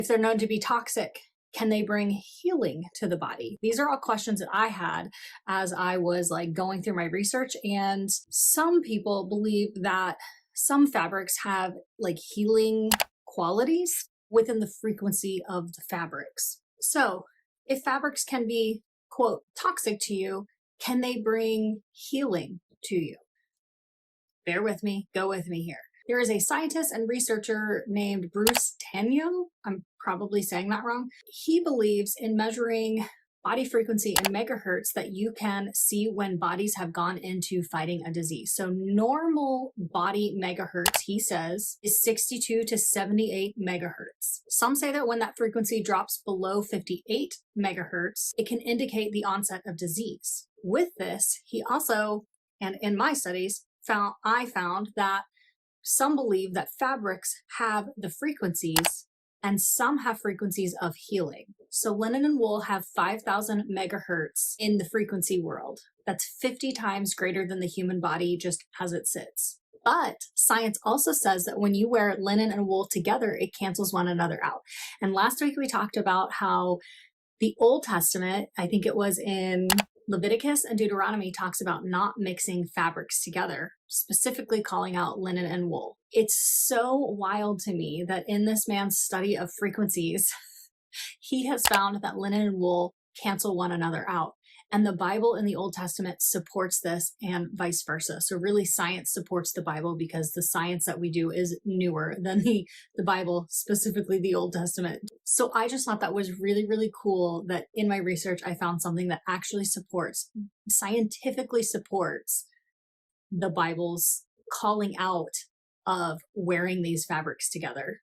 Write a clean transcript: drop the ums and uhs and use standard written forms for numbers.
If they're known to be toxic, can they bring healing to the body? These are all questions that I had as I was like going through my research. And some people believe that some fabrics have like healing qualities within the frequency of the fabrics. So if fabrics can be, quote, toxic to you, can they bring healing to you? Bear with me, go with me here. There is a scientist and researcher named Bruce Tainio. I'm probably saying that wrong. He believes in measuring body frequency in megahertz that you can see when bodies have gone into fighting a disease. So normal body megahertz, he says, is 62 to 78 megahertz. Some say that when that frequency drops below 58 megahertz, it can indicate the onset of disease. With this, he also, and in my studies, I found that some believe that fabrics have the frequencies and some have frequencies of healing. So linen and wool have 5,000 megahertz in the frequency world. That's 50 times greater than the human body just as it sits. But science also says that when you wear linen and wool together, it cancels one another out. And last week we talked about how the Old Testament, I think it was in Leviticus and Deuteronomy, talks about not mixing fabrics together, specifically calling out linen and wool. It's so wild to me that in this man's study of frequencies, he has found that linen and wool cancel one another out. And the Bible in the Old Testament supports this and vice versa. So really science supports the Bible because the science that we do is newer than the Bible, specifically the Old Testament. So I just thought that was really, really cool that in my research, I found something that actually scientifically supports the Bible's calling out of wearing these fabrics together.